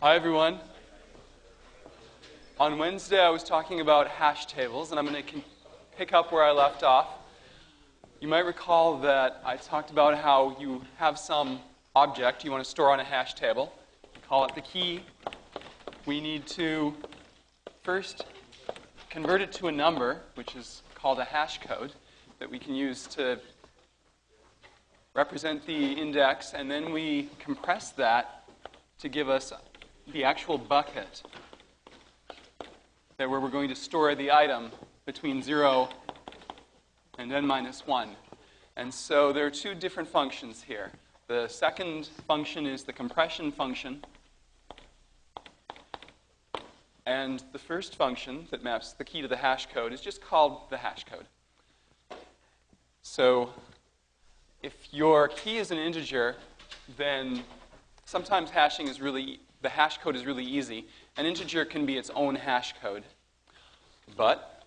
Hi, everyone. On Wednesday, I was talking about hash tables, and I'm going to pick up where I left off. You might recall that I talked about how you have some object you want to store on a hash table. You call it the key. We need to first convert it to a number, which is called a hash code, that we can use to represent the index, and then we compress that to give us the actual bucket where we're going to store the item between 0 and n minus 1. And so there are two different functions here. The second function is the compression function. And the first function that maps the key to the hash code is just called the hash code. So if your key is an integer, then sometimes the hash code is really easy. An integer can be its own hash code. But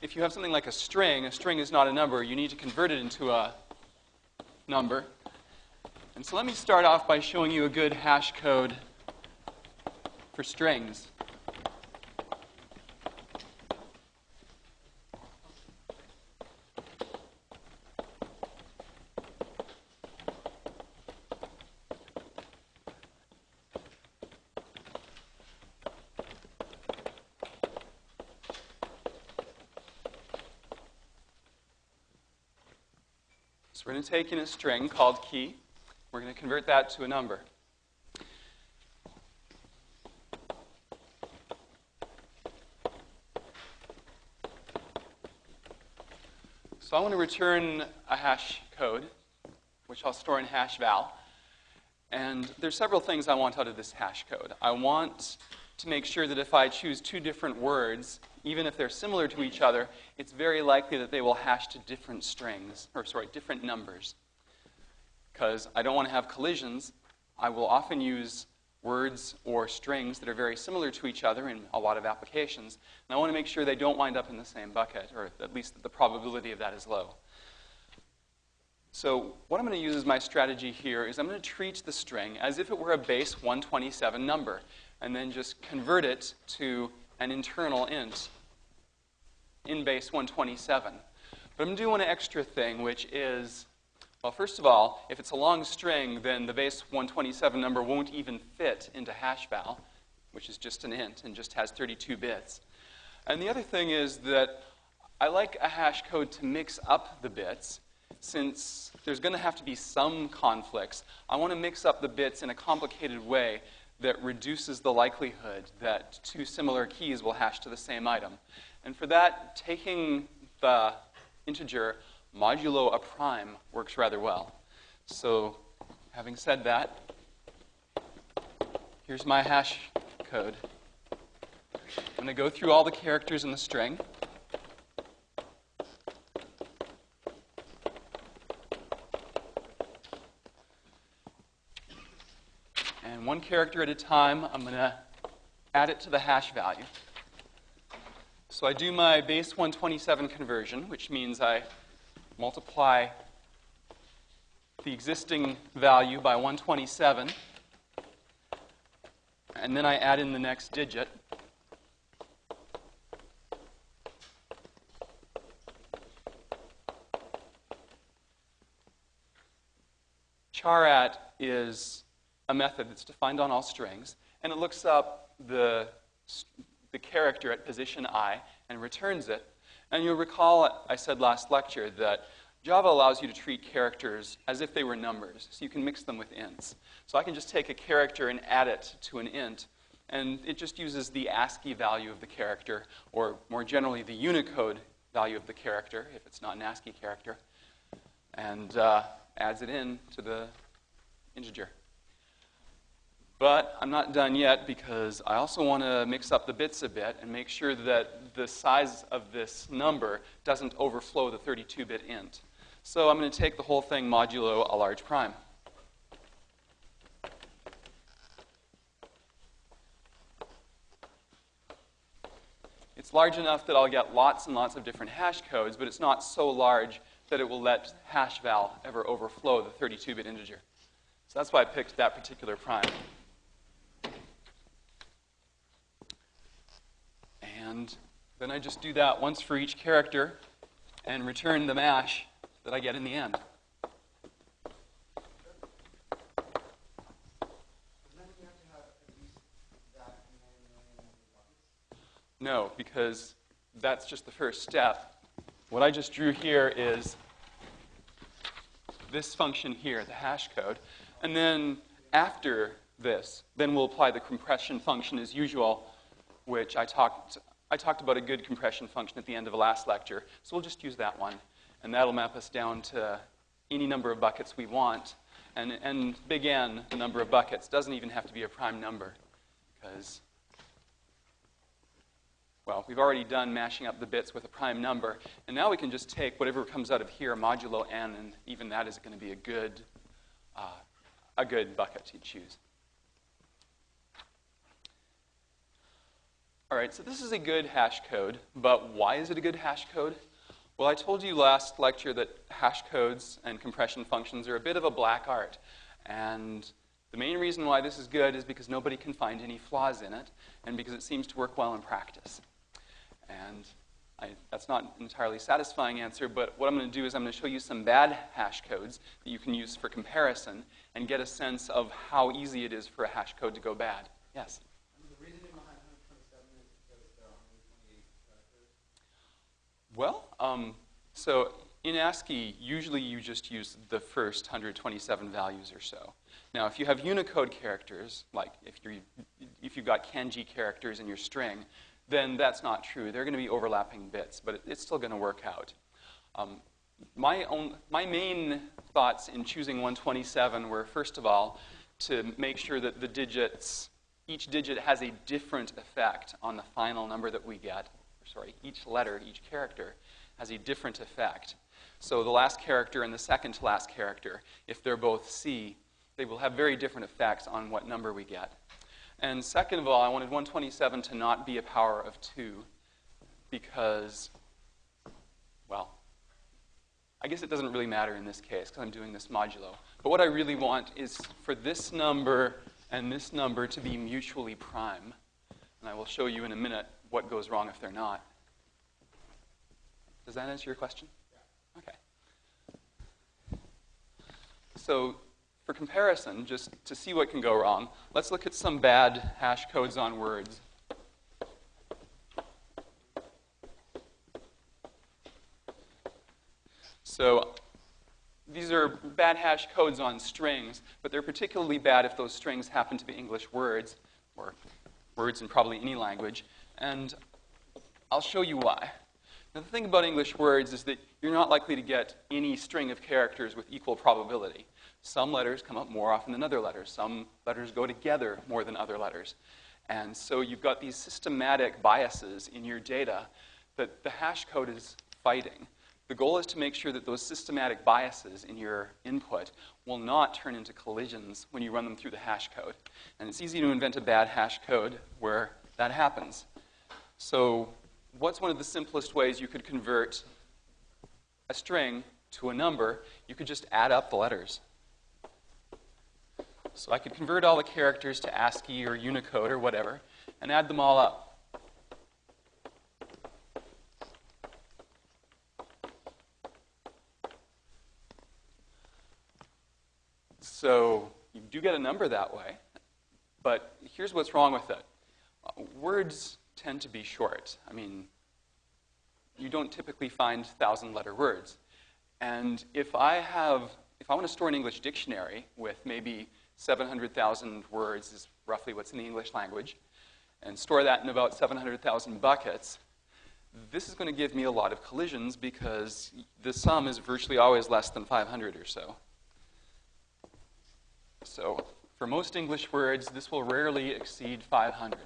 if you have something like a string is not a number. You need to convert it into a number. And so let me start off by showing you a good hash code for strings. So we're going to take in a string called key. We're going to convert that to a number. So I want to return a hash code, which I'll store in hash val. And there's several things I want out of this hash code. I want to make sure that if I choose two different words, even if they're similar to each other, it's very likely that they will hash to different different numbers. Because I don't want to have collisions, I will often use words or strings that are very similar to each other in a lot of applications. And I want to make sure they don't wind up in the same bucket, or at least that the probability of that is low. So what I'm going to use as my strategy here is I'm going to treat the string as if it were a base 127 number, and then just convert it to an internal int in base 127. But I'm going to do one extra thing, which is, well, first of all, if it's a long string, then the base 127 number won't even fit into hash val, which is just an int and just has 32 bits. And the other thing is that I like a hash code to mix up the bits. Since there's going to have to be some conflicts, I want to mix up the bits in a complicated way that reduces the likelihood that two similar keys will hash to the same item. And for that, taking the integer modulo a prime works rather well. So having said that, here's my hash code. I'm going to go through all the characters in the string. And one character at a time, I'm going to add it to the hash value. So I do my base 127 conversion, which means I multiply the existing value by 127, and then I add in the next digit. Charat is a method that's defined on all strings, and it looks up the character at position I and returns it. And you'll recall I said last lecture that Java allows you to treat characters as if they were numbers, so you can mix them with ints. So I can just take a character and add it to an int, and it just uses the ASCII value of the character, or more generally the Unicode value of the character, if it's not an ASCII character, and adds it in to the integer. But I'm not done yet, because I also want to mix up the bits a bit and make sure that the size of this number doesn't overflow the 32-bit int. So I'm going to take the whole thing modulo a large prime. It's large enough that I'll get lots and lots of different hash codes, but it's not so large that it will let hash val ever overflow the 32-bit integer. So that's why I picked that particular prime. And then I just do that once for each character and return the mash that I get in the end. No, because that's just the first step. What I just drew here is this function here, the hash code. And then after this, then we'll apply the compression function as usual, which I talked about a good compression function at the end of the last lecture. So we'll just use that one. And that'll map us down to any number of buckets we want. And big N, the number of buckets, doesn't even have to be a prime number, because, well, we've already done mashing up the bits with a prime number, and now we can just take whatever comes out of here modulo n, and even that is going to be a good bucket to choose. All right, so this is a good hash code, but why is it a good hash code? Well, I told you last lecture that hash codes and compression functions are a bit of a black art, and the main reason why this is good is because nobody can find any flaws in it, and because it seems to work well in practice. And that's not an entirely satisfying answer, but what I'm going to do is I'm going to show you some bad hash codes that you can use for comparison and get a sense of how easy it is for a hash code to go bad. Yes? The reasoning behind 127 is because there are 128 characters? Well, so in ASCII, usually you just use the first 127 values or so. Now, if you have Unicode characters, like if you've got kanji characters in your string, then that's not true. They're going to be overlapping bits, but it's still going to work out. My main thoughts in choosing 127 were, first of all, to make sure that the digits, each digit has a different effect on the final number that we get. Sorry, each letter, each character has a different effect. So the last character and the second to last character, if they're both C, they will have very different effects on what number we get. And second of all, I wanted 127 to not be a power of 2 because, well, I guess it doesn't really matter in this case because I'm doing this modulo. But what I really want is for this number and this number to be mutually prime. And I will show you in a minute what goes wrong if they're not. Does that answer your question? Yeah. Okay. So for comparison, just to see what can go wrong, let's look at some bad hash codes on words. So these are bad hash codes on strings, but they're particularly bad if those strings happen to be English words, or words in probably any language, and I'll show you why. Now, the thing about English words is that you're not likely to get any string of characters with equal probability. Some letters come up more often than other letters. Some letters go together more than other letters. And so you've got these systematic biases in your data that the hash code is fighting. The goal is to make sure that those systematic biases in your input will not turn into collisions when you run them through the hash code. And it's easy to invent a bad hash code where that happens. So what's one of the simplest ways you could convert a string to a number? You could just add up the letters. So I could convert all the characters to ASCII or Unicode or whatever and add them all up. So you do get a number that way, but here's what's wrong with it. Words tend to be short. I mean, you don't typically find 1,000-letter words. And if I want to store an English dictionary with maybe 700,000 words is roughly what's in the English language, and store that in about 700,000 buckets, this is going to give me a lot of collisions because the sum is virtually always less than 500 or so. So for most English words, this will rarely exceed 500.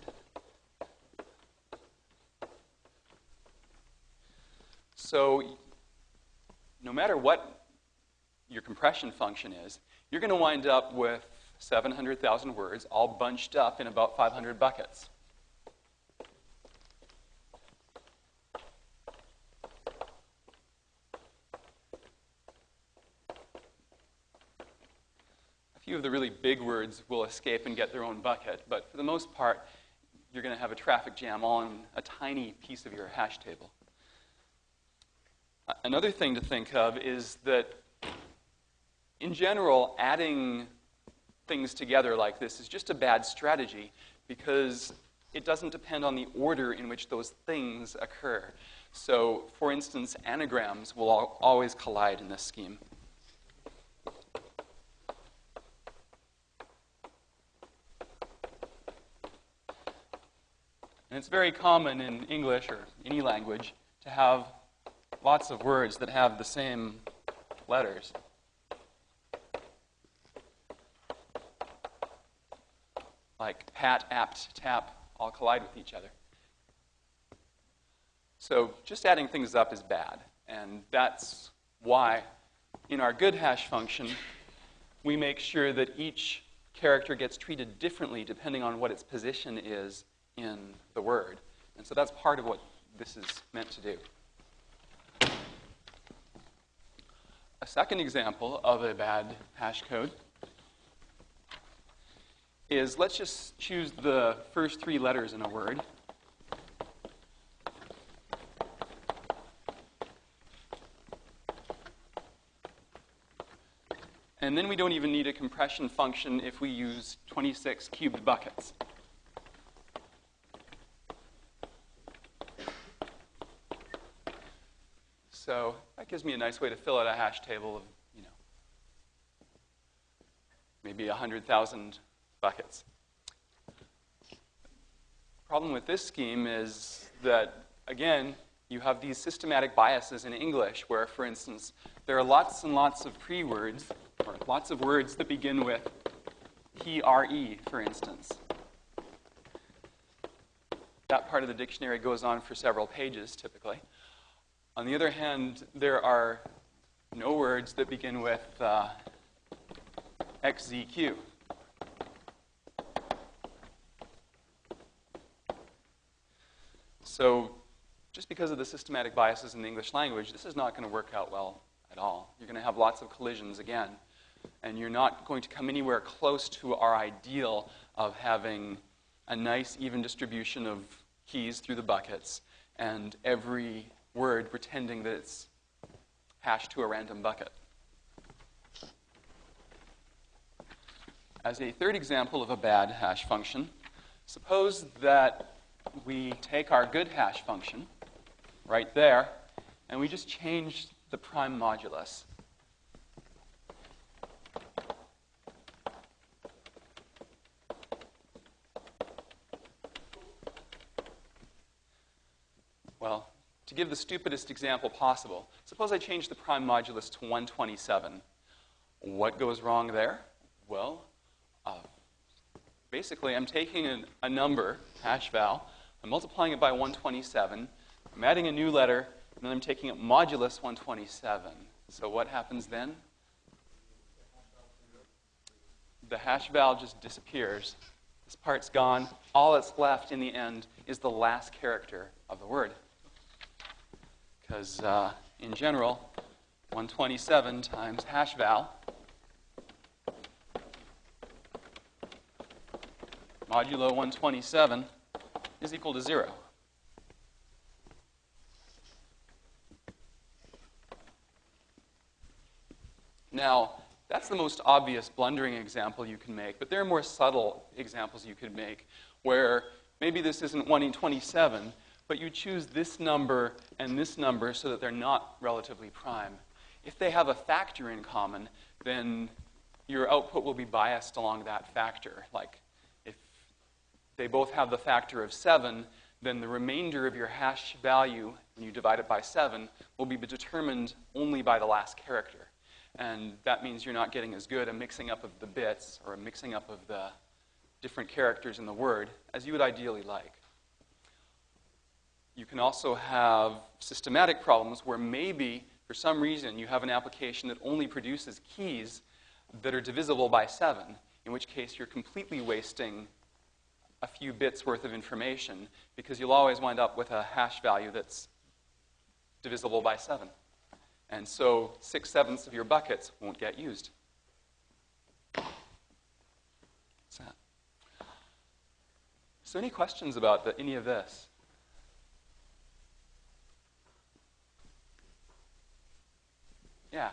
So no matter what your compression function is, you're going to wind up with 700,000 words all bunched up in about 500 buckets. A few of the really big words will escape and get their own bucket, but for the most part, you're going to have a traffic jam all in a tiny piece of your hash table. Another thing to think of is that, in general, adding things together like this is just a bad strategy because it doesn't depend on the order in which those things occur. So, for instance, anagrams will always collide in this scheme. And it's very common in English or any language to have lots of words that have the same letters. Like pat, apt, tap, all collide with each other. So just adding things up is bad. And that's why in our good hash function, we make sure that each character gets treated differently depending on what its position is in the word. And so that's part of what this is meant to do. A second example of a bad hash code is, let's just choose the first three letters in a word. And then we don't even need a compression function if we use 26 cubed buckets. So that gives me a nice way to fill out a hash table of, maybe 100,000 buckets. The problem with this scheme is that, again, you have these systematic biases in English where, for instance, there are lots and lots of pre-words, or lots of words that begin with P-R-E, for instance. That part of the dictionary goes on for several pages, typically. On the other hand, there are no words that begin with XZQ. So just because of the systematic biases in the English language, this is not going to work out well at all. You're going to have lots of collisions again. And you're not going to come anywhere close to our ideal of having a nice, even distribution of keys through the buckets and every word pretending that it's hashed to a random bucket. As a third example of a bad hash function, suppose that we take our good hash function right there and we just change the prime modulus. Well, to give the stupidest example possible, suppose I change the prime modulus to 127. What goes wrong there? Well, basically I'm taking a number, hash val, I'm multiplying it by 127, I'm adding a new letter, and then I'm taking it modulus 127. So what happens then? The hash val just disappears. This part's gone. All that's left in the end is the last character of the word. Because in general, 127 times hash val modulo 127 is equal to 0. Now, that's the most obvious blundering example you can make, but there are more subtle examples you could make where maybe this isn't 127, but you choose this number and this number so that they're not relatively prime. If they have a factor in common, then your output will be biased along that factor. Like, if they both have the factor of 7, then the remainder of your hash value, when you divide it by 7, will be determined only by the last character. And that means you're not getting as good a mixing up of the bits or a mixing up of the different characters in the word as you would ideally like. You can also have systematic problems where maybe, for some reason, you have an application that only produces keys that are divisible by 7, in which case you're completely wasting a few bits worth of information because you'll always wind up with a hash value that's divisible by 7. And so 6/7 of your buckets won't get used. What's that? So any questions about any of this? Yeah.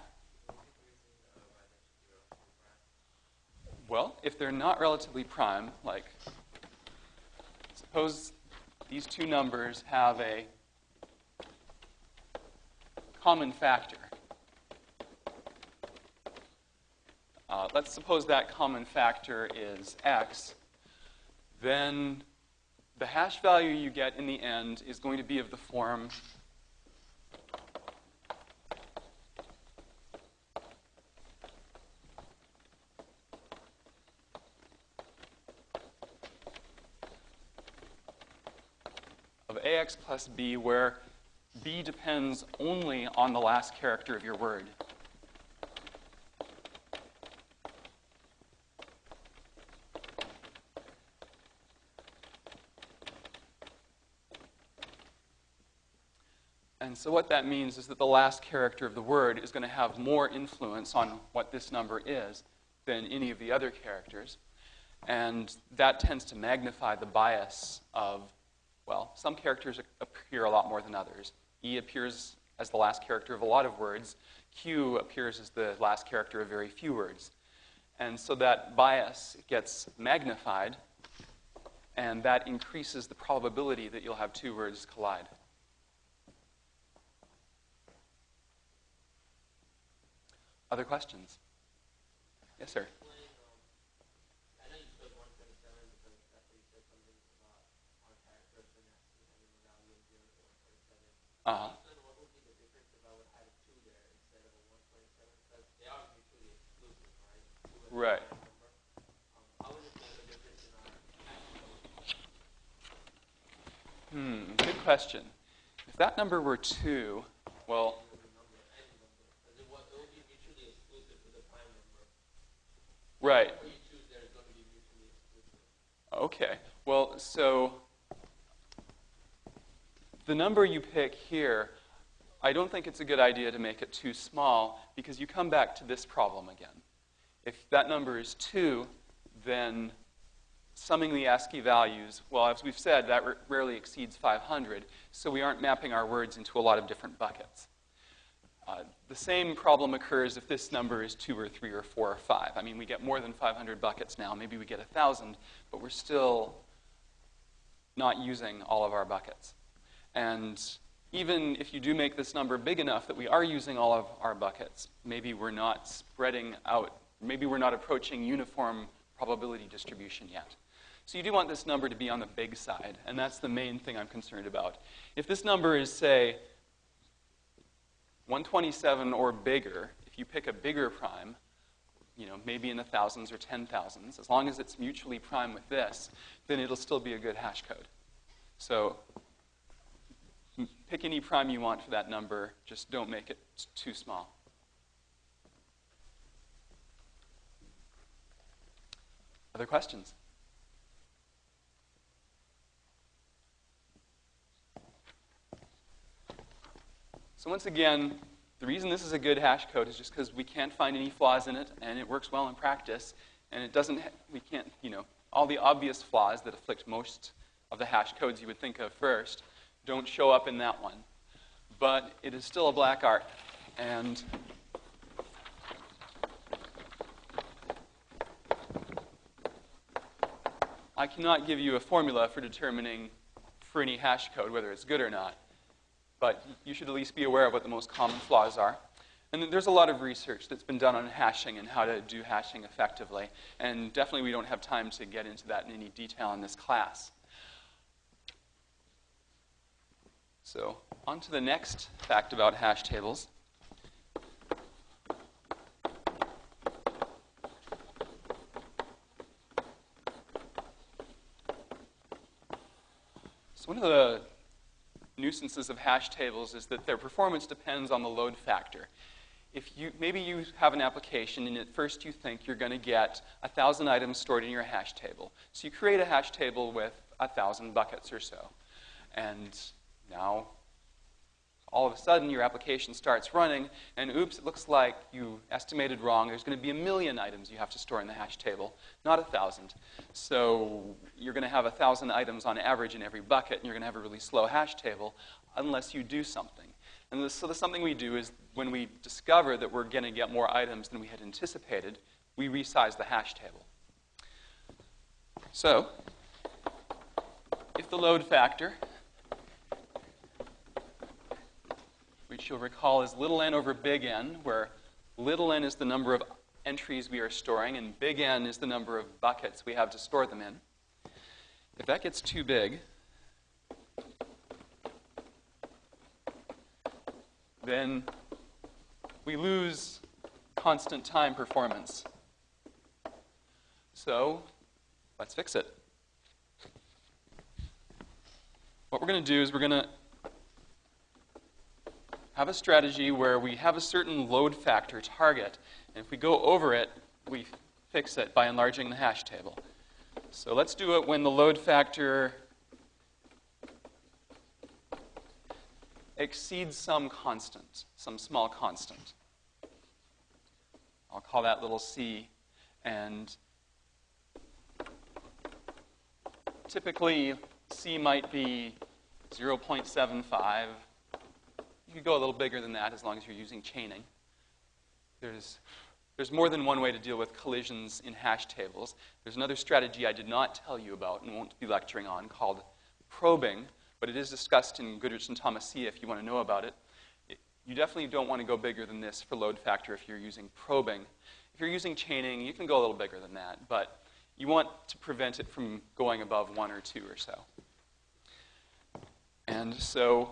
Well, if they're not relatively prime, like suppose these two numbers have a common factor. Let's suppose that common factor is x. Then the hash value you get in the end is going to be of the form of ax plus b, where b depends only on the last character of your word. And so what that means is that the last character of the word is going to have more influence on what this number is than any of the other characters. And that tends to magnify the bias of, well, some characters appear a lot more than others. E appears as the last character of a lot of words. Q appears as the last character of very few words. And so that bias gets magnified, and that increases the probability that you'll have two words collide. Other questions? Yes, sir. I know you said 127 because that's what you said something about our characters and having a value of 0 to 127. Uh-huh. So what would be the difference if I would add a 2 there instead of a 127? Because they are mutually exclusive, right? Right. How would it make a difference in our Good question. If that number were 2, well, right. Okay. Well, so the number you pick here, I don't think it's a good idea to make it too small because you come back to this problem again. If that number is 2, then summing the ASCII values, well, as we've said, that rarely exceeds 500, so we aren't mapping our words into a lot of different buckets. The same problem occurs if this number is 2 or 3 or 4 or 5. I mean, we get more than 500 buckets now. Maybe we get 1,000, but we're still not using all of our buckets. And even if you do make this number big enough that we are using all of our buckets, maybe we're not spreading out, maybe we're not approaching uniform probability distribution yet. So you do want this number to be on the big side, and that's the main thing I'm concerned about. If this number is, say, 127 or bigger, if you pick a bigger prime, maybe in the thousands or 10,000s, as long as it's mutually prime with this, then it'll still be a good hash code. So pick any prime you want for that number, just don't make it too small. Other questions? So once again, the reason this is a good hash code is just because we can't find any flaws in it, and it works well in practice, and it doesn't, we can't, all the obvious flaws that afflict most of the hash codes you would think of first don't show up in that one. But it is still a black art, and I cannot give you a formula for determining for any hash code whether it's good or not. But you should at least be aware of what the most common flaws are. And there's a lot of research that's been done on hashing and how to do hashing effectively. And definitely we don't have time to get into that in any detail in this class. So on to the next fact about hash tables. So one of the nuisances of hash tables is that their performance depends on the load factor. Maybe you have an application and at first you think you're going to get 1,000 items stored in your hash table. So you create a hash table with 1,000 buckets or so. And now all of a sudden your application starts running, and oops, it looks like you estimated wrong. There's going to be 1 million items you have to store in the hash table, not 1,000. So you're going to have 1,000 items on average in every bucket, and you're going to have a really slow hash table unless you do something. And so the something we do is when we discover that we're going to get more items than we had anticipated, we resize the hash table. So if the load factor, which you'll recall is little n over big N, where little n is the number of entries we are storing, and big N is the number of buckets we have to store them in. If that gets too big, then we lose constant time performance. So let's fix it. What we're going to do is we're going to have a strategy where we have a certain load factor target, and if we go over it, we fix it by enlarging the hash table. So let's do it when the load factor exceeds some constant, some small constant. I'll call that little c, and typically c might be 0.75. You could go a little bigger than that as long as you're using chaining. There's more than one way to deal with collisions in hash tables. There's another strategy I did not tell you about and won't be lecturing on called probing, but it is discussed in Goodrich and Thomasia if you want to know about it. You definitely don't want to go bigger than this for load factor if you're using probing. If you're using chaining, you can go a little bigger than that, but you want to prevent it from going above 1 or 2 or so. And so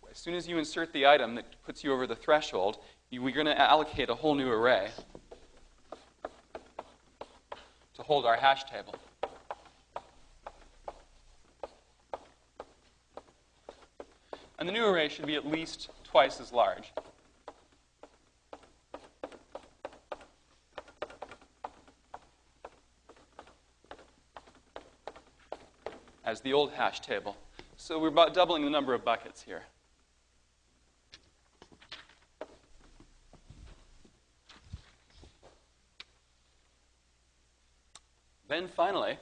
as soon as you insert the item that puts you over the threshold, we're going to allocate a whole new array to hold our hash table. And the new array should be at least twice as large. As the old hash table. So we're about doubling the number of buckets here. Then finally,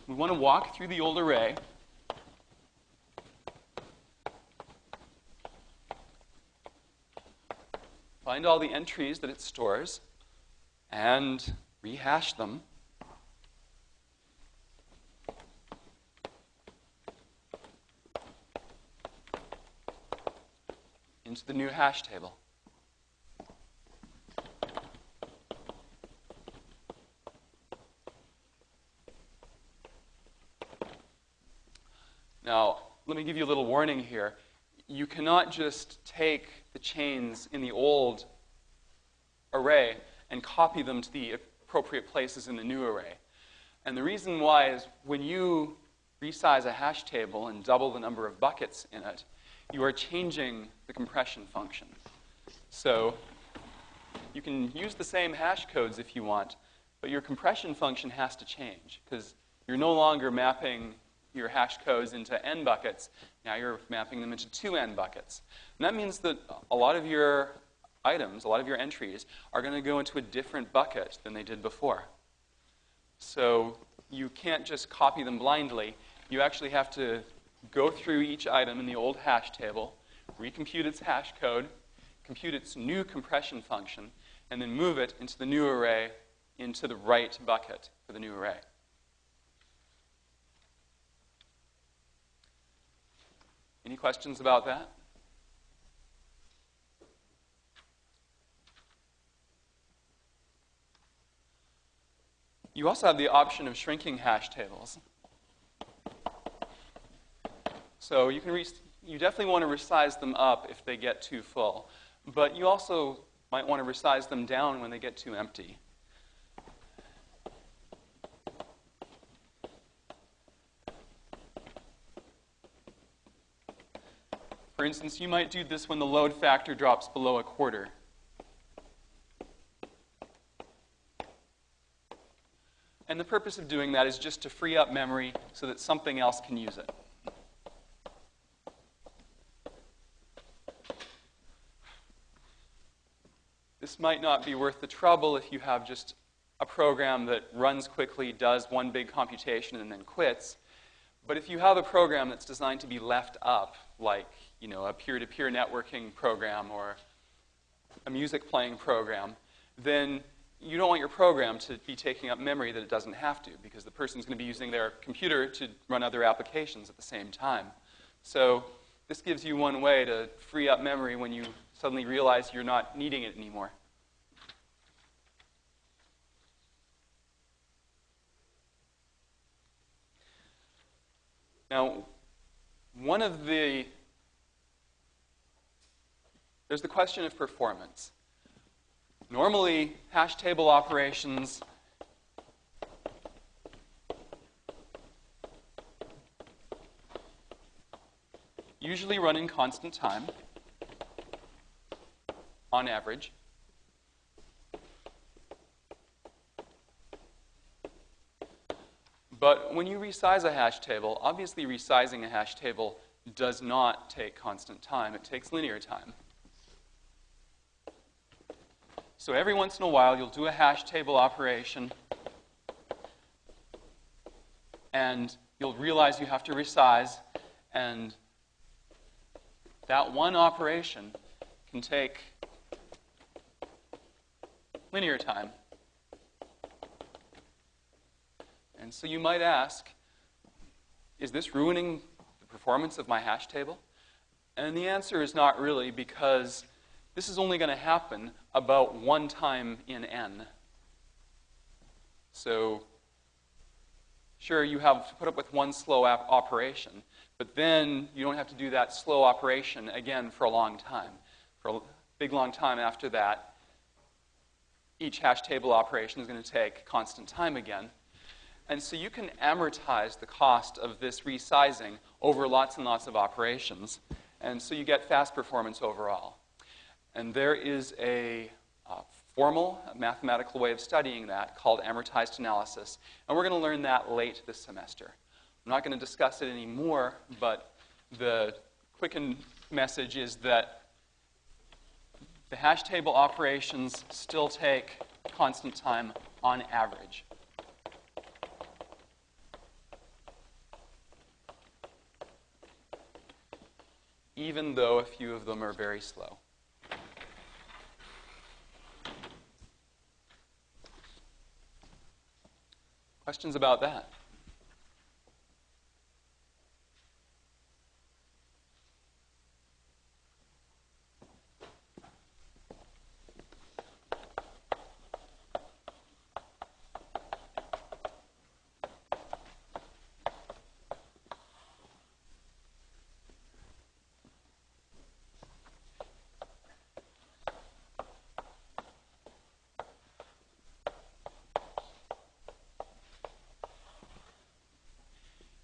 we want to walk through the old array find all the entries that it stores, and rehash them into the new hash table. Now, let me give you a little warning here. You cannot just take the chains in the old array and copy them to the appropriate places in the new array. And the reason why is when you resize a hash table and double the number of buckets in it, you are changing the compression function. So you can use the same hash codes if you want, but your compression function has to change because you're no longer mapping your hash codes into n buckets. Now you're mapping them into 2n buckets. And that means that a lot of your items, a lot of your entries, are going to go into a different bucket than they did before. So you can't just copy them blindly. You actually have to go through each item in the old hash table, recompute its hash code, compute its new compression function, and then move it into the new array into the right bucket for the new array. Any questions about that? You also have the option of shrinking hash tables. So you definitely want to resize them up if they get too full, but you also might want to resize them down when they get too empty. For instance, you might do this when the load factor drops below 1/4. And the purpose of doing that is just to free up memory so that something else can use it. This might not be worth the trouble if you have just a program that runs quickly, does one big computation, and then quits. But if you have a program that's designed to be left up, like a peer-to-peer networking program or a music playing program, then you don't want your program to be taking up memory that it doesn't have to, because the person's going to be using their computer to run other applications at the same time. So this gives you one way to free up memory when you suddenly realize you're not needing it anymore. Now, there's the question of performance. Normally, hash table operations usually run in constant time, on average. But when you resize a hash table, obviously resizing a hash table does not take constant time. It takes linear time. So every once in a while, you'll do a hash table operation, and you'll realize you have to resize, and that one operation can take linear time. And so you might ask, is this ruining the performance of my hash table? And the answer is not really, because this is only going to happen about one time in n. So sure, you have to put up with one slow operation, but then you don't have to do that slow operation again for a long time. For a big long time after that, each hash table operation is going to take constant time again. And so you can amortize the cost of this resizing over lots and lots of operations. And so you get fast performance overall. And there is a formal mathematical way of studying that called amortized analysis. And we're going to learn that late this semester. I'm not going to discuss it anymore, but the quicken message is that the hash table operations still take constant time on average. Even though a few of them are very slow. Questions about that?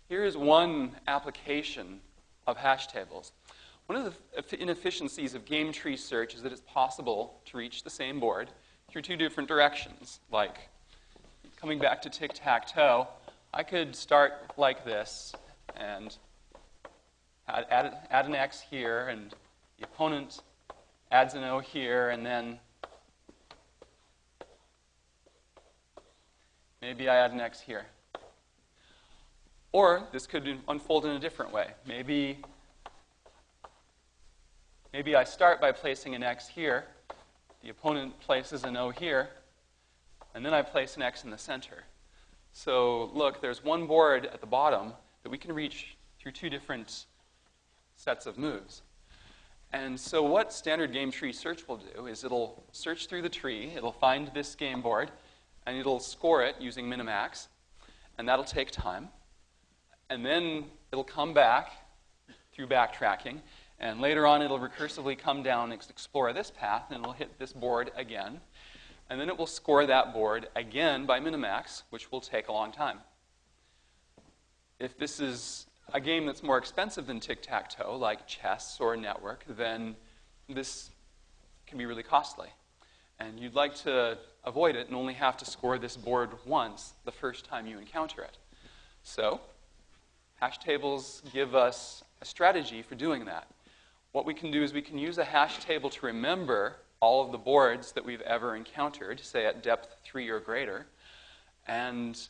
Here is one application of hash tables. One of the inefficiencies of game tree search is that it's possible to reach the same board through two different directions. Like, coming back to tic-tac-toe, I could start like this and add an X here, and the opponent adds an O here, and then maybe I add an X here. Or this could unfold in a different way. Maybe I start by placing an X here, the opponent places an O here, and then I place an X in the center. So look, there's one board at the bottom that we can reach through two different sets of moves. And so what standard game tree search will do is it'll search through the tree, it'll find this game board, and it'll score it using minimax, and that'll take time. And then it'll come back through backtracking, and later on it'll recursively come down and explore this path, and it'll hit this board again. And then it will score that board again by minimax, which will take a long time. If this is a game that's more expensive than tic-tac-toe, like chess or network, then this can be really costly. And you'd like to avoid it and only have to score this board once the first time you encounter it. So hash tables give us a strategy for doing that. What we can do is we can use a hash table to remember all of the boards that we've ever encountered, say at depth 3 or greater, and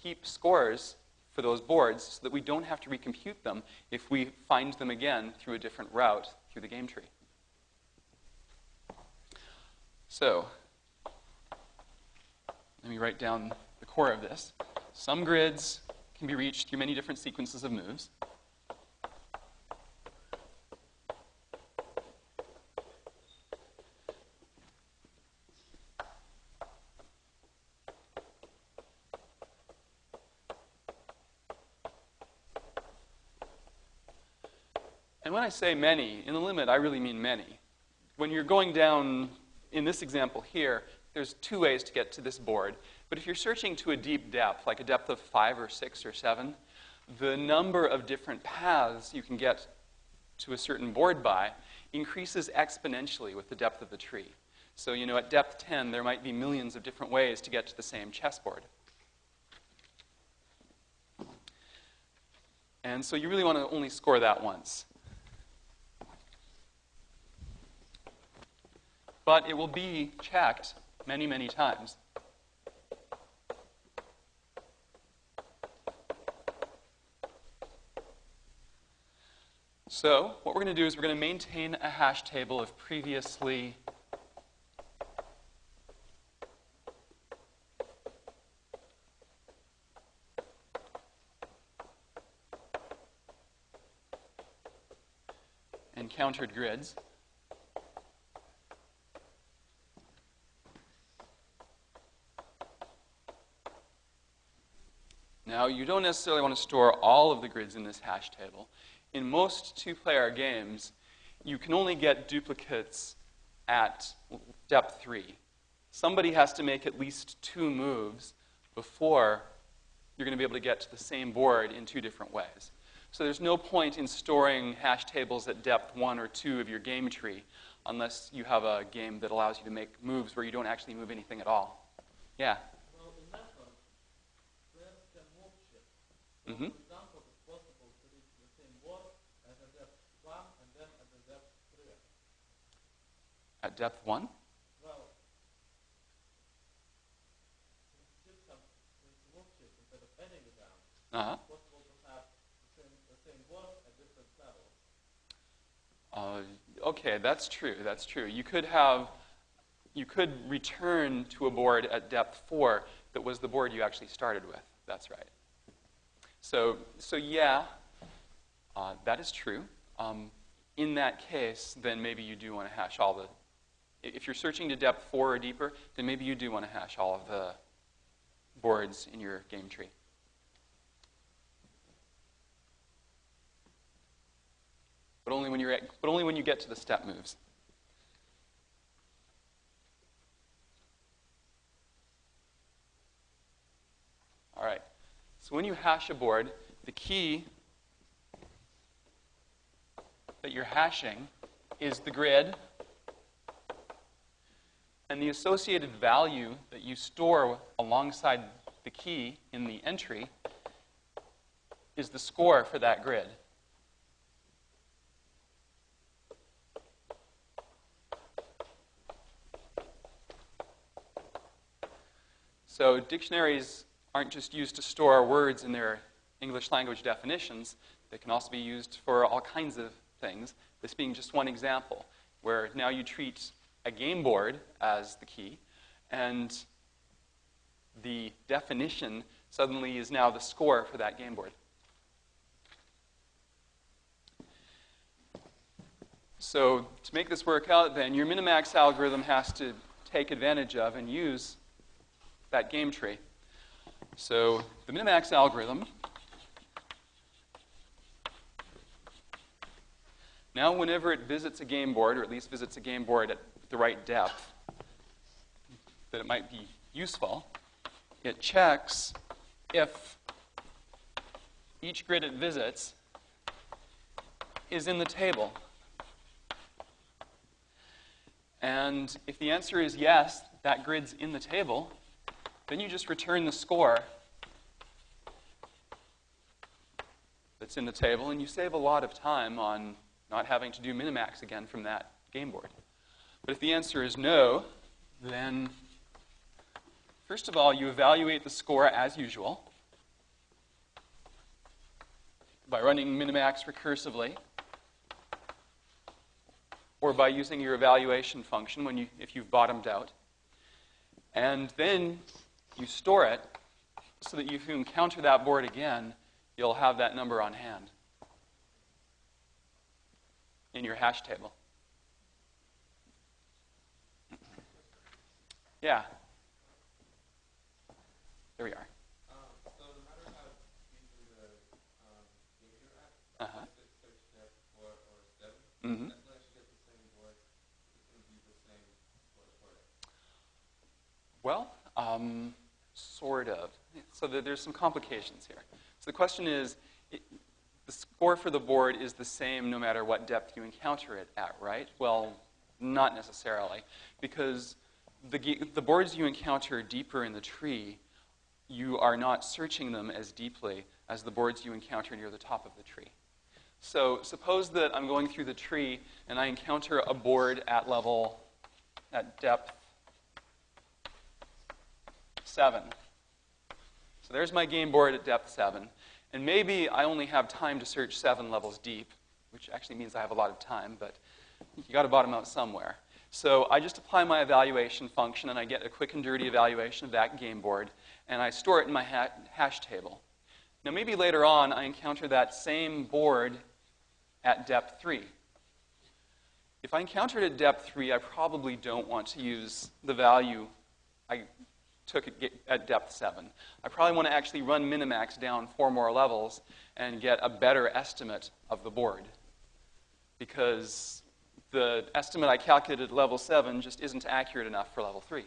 keep scores for those boards so that we don't have to recompute them if we find them again through a different route through the game tree. So, let me write down the core of this. Some grids can be reached through many different sequences of moves. And when I say many, in the limit, I really mean many. When you're going down, in this example here, there's 2 ways to get to this board. But if you're searching to a deep depth, like a depth of 5 or 6 or 7, the number of different paths you can get to a certain board by increases exponentially with the depth of the tree. So, at depth 10, there might be millions of different ways to get to the same chessboard. And so you really want to only score that once. But it will be checked many, many times. So what we're going to do is we're going to maintain a hash table of previously encountered grids. Now, you don't necessarily want to store all of the grids in this hash table. In most 2-player games, you can only get duplicates at depth 3. Somebody has to make at least 2 moves before you're going to be able to get to the same board in 2 different ways. So there's no point in storing hash tables at depth 1 or 2 of your game tree unless you have a game that allows you to make moves where you don't actually move anything at all. Yeah? Well, in that one, players can move shift. Mm-hmm. For example, it's possible to reach the same board at the depth 1 and then at the depth 3. At depth 1? Well, since move shift instead of adding it down, Uh-huh. it's possible to have the same board at different levels. Okay, that's true. That's true. You could return to a board at depth 4 that was the board you actually started with. That's right. So yeah, that is true. In that case, then maybe you do want to hash all the. If you're searching to depth 4 or deeper, then maybe you do want to hash all of the boards in your game tree. But only when you get to the step moves. All right. So when you hash a board, the key that you're hashing is the grid, and the associated value that you store alongside the key in the entry is the score for that grid. So dictionaries aren't just used to store words in their English language definitions. They can also be used for all kinds of things, this being just one example, where now you treat a game board as the key, and the definition suddenly is now the score for that game board. So to make this work out, then, your minimax algorithm has to take advantage of and use that game tree. So the minimax algorithm, now whenever it visits a game board, or at least visits a game board at the right depth that it might be useful, it checks if each grid it visits is in the table. And if the answer is yes, that grid's in the table, then you just return the score that's in the table, and you save a lot of time on not having to do minimax again from that game board. But if the answer is no, then first of all, you evaluate the score as usual by running minimax recursively, or by using your evaluation function if you've bottomed out. And then you store it so that if you encounter that board again, you'll have that number on hand in your hash table. Yeah. There we are. So no matter how deeply the game you're at, Uh-huh. if it's search depth 4 or 7, Mm-hmm. that's not actually get the same board. It's going to be the same board for it. Well, sort of. So there's some complications here. So the question is, the score for the board is the same no matter what depth you encounter it at, right? Well, not necessarily, because the boards you encounter deeper in the tree, you are not searching them as deeply as the boards you encounter near the top of the tree. So suppose that I'm going through the tree and I encounter a board at depth 7. So there's my game board at depth 7. And maybe I only have time to search 7 levels deep, which actually means I have a lot of time, but you got to bottom out somewhere. So I just apply my evaluation function, and I get a quick and dirty evaluation of that game board, and I store it in my hash table. Now maybe later on I encounter that same board at depth 3. If I encounter it at depth 3, I probably don't want to use the value I took at depth 7. I probably want to actually run minimax down 4 more levels and get a better estimate of the board, because the estimate I calculated at level 7 just isn't accurate enough for level 3.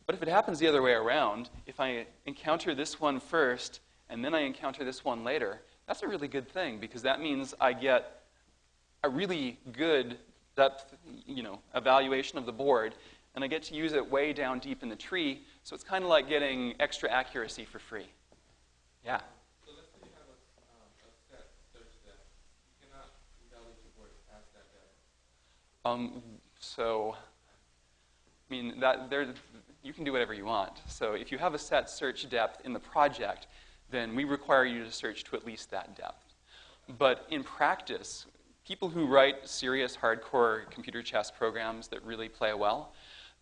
But if it happens the other way around, if I encounter this one first and then I encounter this one later, that's a really good thing, because that means I get a really good depth, evaluation of the board, and I get to use it way down deep in the tree, so it's kind of like getting extra accuracy for free. Yeah? So let's say you have a set search depth. You cannot evaluate your board past that depth. You can do whatever you want. So if you have a set search depth in the project, then we require you to search to at least that depth. But in practice, people who write serious, hardcore computer chess programs that really play well,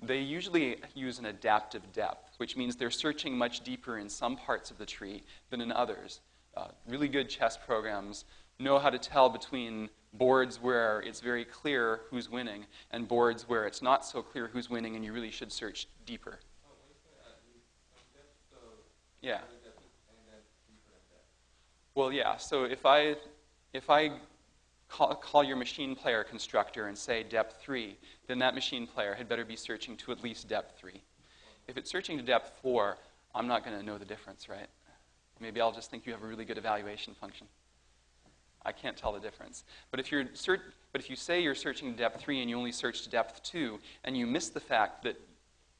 they usually use an adaptive depth, which means they're searching much deeper in some parts of the tree than in others. Really good chess programs know how to tell between boards where it's very clear who's winning and boards where it's not so clear who's winning and you really should search deeper. Oh, what is that? Depth, so Yeah. higher depth and then deeper in depth. Well, yeah. So if I call your machine player constructor and say depth 3, then that machine player had better be searching to at least depth 3. If it's searching to depth 4, I'm not going to know the difference, right? Maybe I'll just think you have a really good evaluation function. I can't tell the difference. But if you say you're searching to depth 3 and you only search to depth 2, and you miss the fact that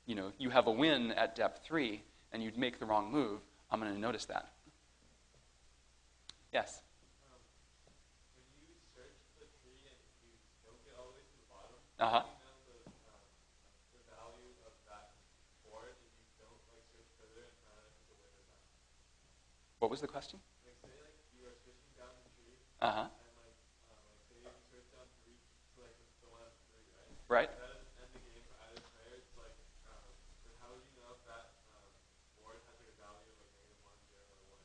you have a win at depth 3 and you make the wrong move, I'm going to notice that. Yes? When you search the tree and you don't get all the way to the bottom, Uh-huh. do you know the value of that board if you don't search further and find out if it's a win or not? What was the question? Say you are searching down the tree Uh-huh. and say you search down 3, select the one at 3, right? Right? That doesn't end the game for either player. It's then how would you know if that board has a value of -1, 0, or 1?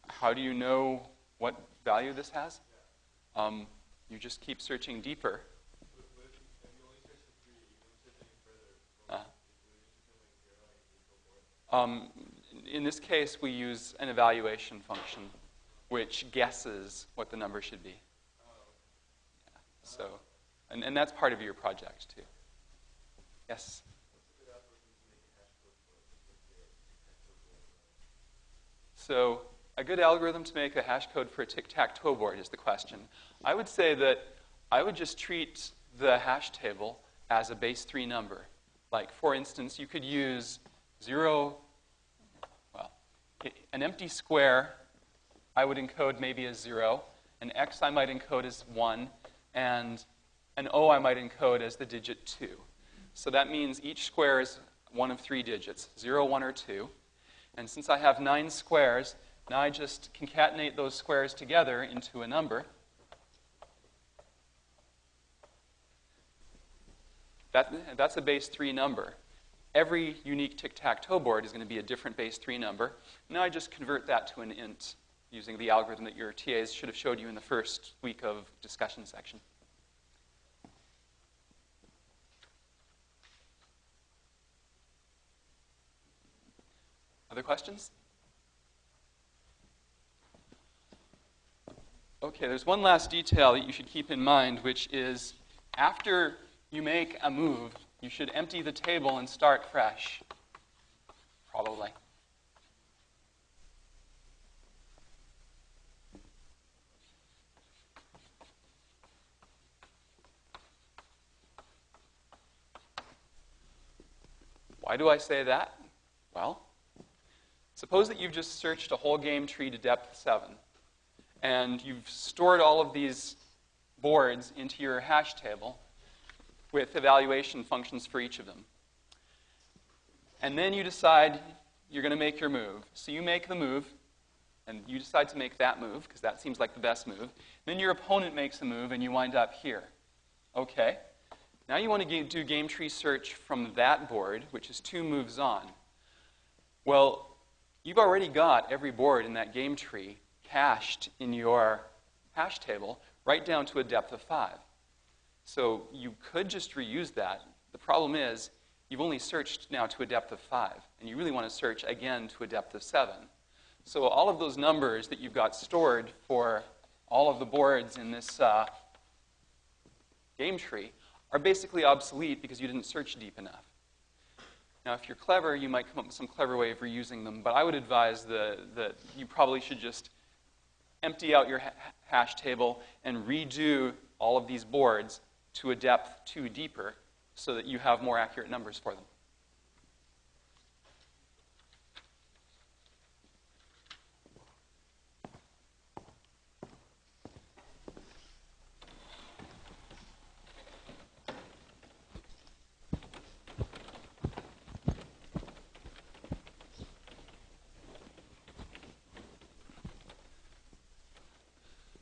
How do you know what value this has? You just keep searching deeper. If you only search the 3, you don't search any further. Uh. Will it In this case, we use an evaluation function, which guesses what the number should be. Yeah. So, and that's part of your project too. Yes. So, a good algorithm to make a hash code for a tic-tac-toe board is the question. I would say that I would just treat the hash table as a base 3 number. Like, for instance, you could use 0, an empty square I would encode maybe as 0, An X I might encode as 1, and an O I might encode as the digit 2. So that means each square is one of 3 digits, 0, 1, or 2. And since I have 9 squares, now I just concatenate those squares together into a number. That's a base 3 number. Every unique tic-tac-toe board is going to be a different base 3 number. Now I just convert that to an int using the algorithm that your TAs should have showed you in the first week of discussion section. Other questions? Okay, there's one last detail that you should keep in mind, which is after you make a move, you should empty the table and start fresh, probably. Why do I say that? Well, suppose that you've just searched a whole game tree to depth 7, and you've stored all of these boards into your hash table with evaluation functions for each of them. And then you decide you're going to make your move. So you make the move, and you decide to make that move, because that seems like the best move. Then your opponent makes a move, and you wind up here. Okay. Now you want to do game tree search from that board, which is 2 moves on. Well, you've already got every board in that game tree cached in your hash table right down to a depth of 5. So you could just reuse that. The problem is you've only searched now to a depth of 5, and you really want to search again to a depth of 7. So all of those numbers that you've got stored for all of the boards in this game tree are basically obsolete because you didn't search deep enough. Now, if you're clever, you might come up with some clever way of reusing them, but I would advise that you probably should just empty out your hash table and redo all of these boards to a depth 2 deeper so that you have more accurate numbers for them.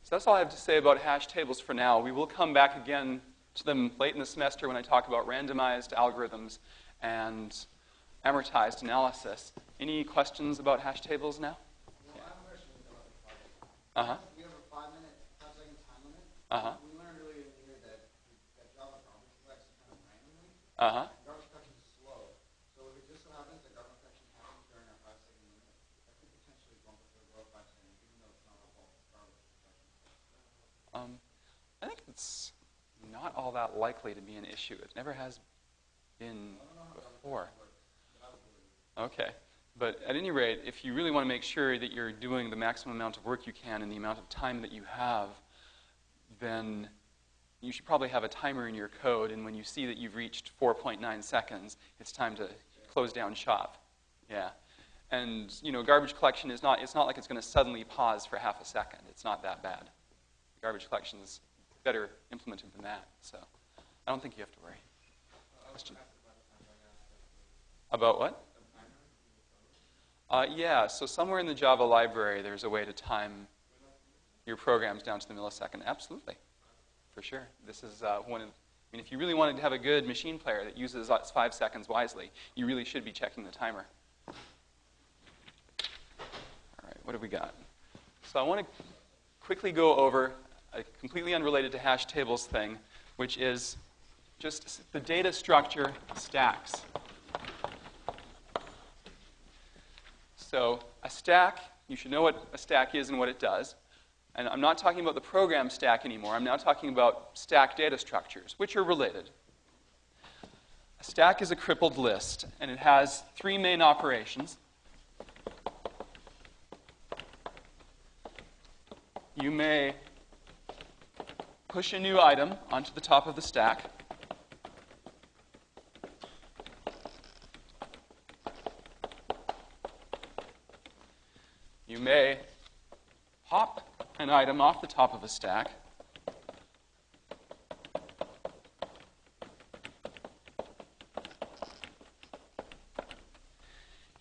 So that's all I have to say about hash tables for now. We will come back again to them late in the semester when I talk about randomized algorithms and amortized analysis. Any questions about hash tables now? Well, I have a question about the project. Uh-huh. We have a 5-second time limit. Uh-huh. We learned earlier in the year that Java garbage collects kind of randomly. Uh-huh. Garbage collection is slow. So if it just so happens that garbage collection happens during our 5-second limit, that could potentially bump us over 5 seconds, even though it's not our fault. Garbage collection. I think it's not all that likely to be an issue. It never has been before. Okay. But at any rate, if you really want to make sure that you're doing the maximum amount of work you can in the amount of time that you have, then you should probably have a timer in your code, and when you see that you've reached 4.9 seconds, it's time to close down shop. Yeah. And, garbage collection is not, it's not like it's going to suddenly pause for half a second. It's not that bad. Garbage collection is better implemented than that, so I don't think you have to worry. Question? About what? Yeah, so somewhere in the Java library there's a way to time your programs down to the millisecond. Absolutely, for sure. This is if you really wanted to have a good machine player that uses 5 seconds wisely, you really should be checking the timer. All right, what have we got? So I want to quickly go over a completely unrelated to hash tables thing, which is just the data structure stacks. So a stack, you should know what a stack is and what it does. And I'm not talking about the program stack anymore. I'm now talking about stack data structures, which are related. A stack is a crippled list, and it has 3 main operations. You may push a new item onto the top of the stack. You may pop an an item off the top of a stack.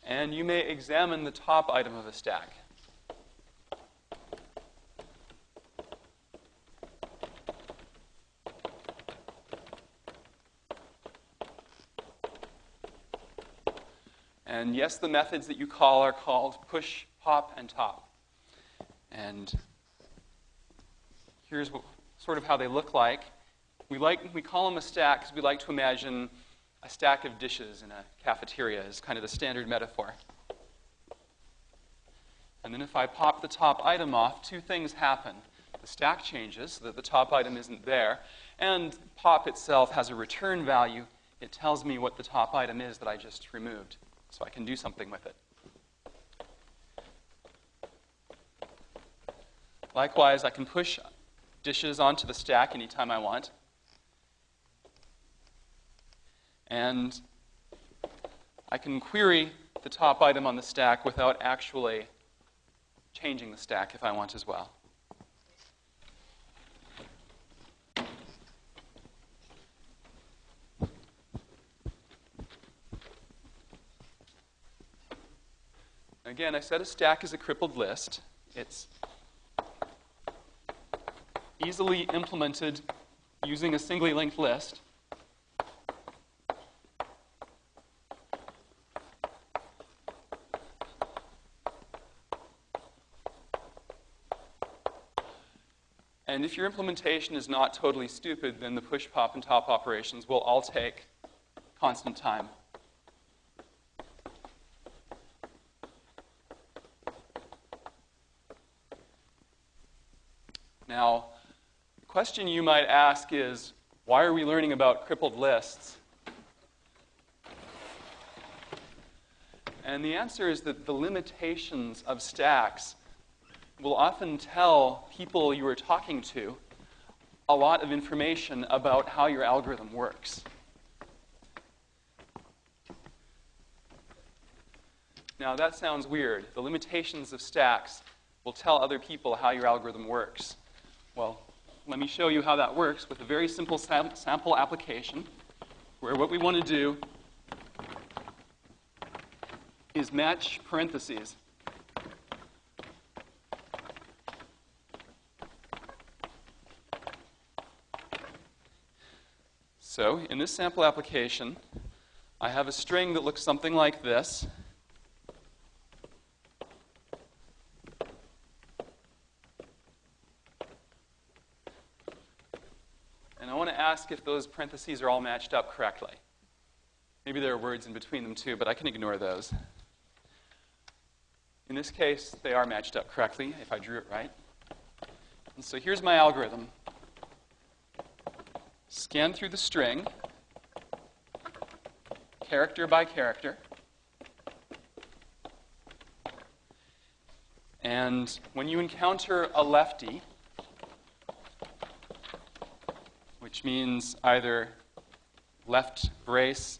And you may examine the top item of a stack. And yes, the methods that you call are called push, pop, and top. And here's sort of how they look like. We call them a stack because we like to imagine a stack of dishes in a cafeteria is kind of the standard metaphor. And then if I pop the top item off, two things happen. The stack changes so that the top item isn't there, and pop itself has a return value. It tells me what the top item is that I just removed, so I can do something with it. Likewise, I can push dishes onto the stack anytime I want. And I can query the top item on the stack without actually changing the stack if I want as well. Again, I said a stack is a crippled list. It's easily implemented using a singly linked list. And if your implementation is not totally stupid, then the push, pop, and top operations will all take constant time. Now, the question you might ask is, why are we learning about crippled lists? And the answer is that the limitations of stacks will often tell people you are talking to a lot of information about how your algorithm works. Now, that sounds weird. The limitations of stacks will tell other people how your algorithm works. Well, let me show you how that works with a very simple sample application where what we want to do is match parentheses. So in this sample application, I have a string that looks something like this. And I want to ask if those parentheses are all matched up correctly. Maybe there are words in between them too, but I can ignore those. In this case, they are matched up correctly if I drew it right. And so here's my algorithm. Scan through the string, character by character. And when you encounter a lefty, which means either left brace,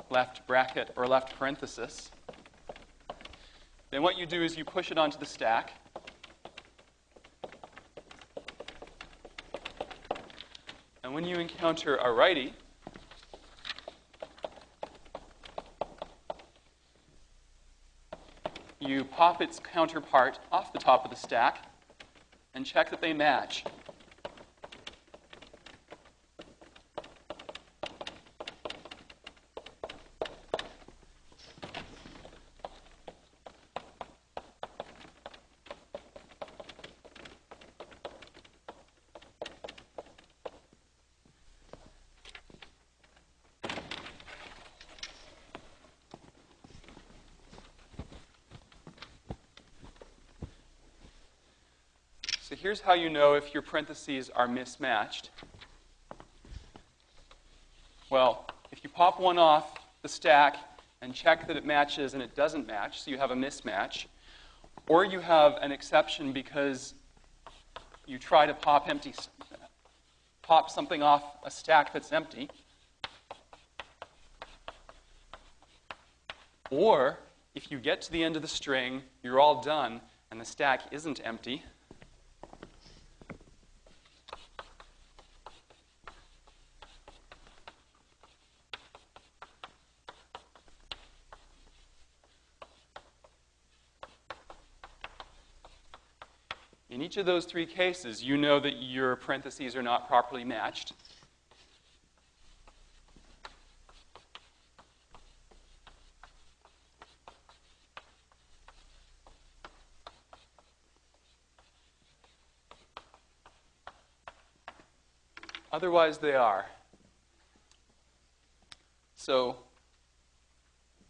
left bracket, or left parenthesis, then what you do is you push it onto the stack. And when you encounter a righty, you pop its counterpart off the top of the stack and check that they match. So here's how you know if your parentheses are mismatched. Well, if you pop one off the stack and check that it matches and it doesn't match, so you have a mismatch, or you have an exception because you try to pop something off a stack that's empty, or if you get to the end of the string, you're all done, and the stack isn't empty, In each of those three cases, you know that your parentheses are not properly matched. Otherwise, they are. So,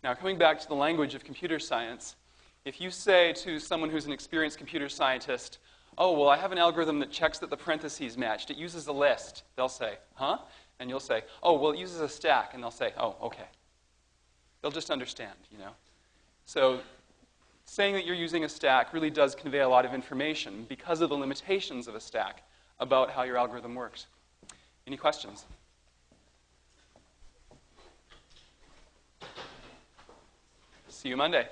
now coming back to the language of computer science, if you say to someone who's an experienced computer scientist, oh, well, I have an algorithm that checks that the parentheses matched. It uses a list. They'll say, huh? And you'll say, oh, well, it uses a stack. And they'll say, oh, okay. They'll just understand, you know. So saying that you're using a stack really does convey a lot of information because of the limitations of a stack about how your algorithm works. Any questions? See you Monday.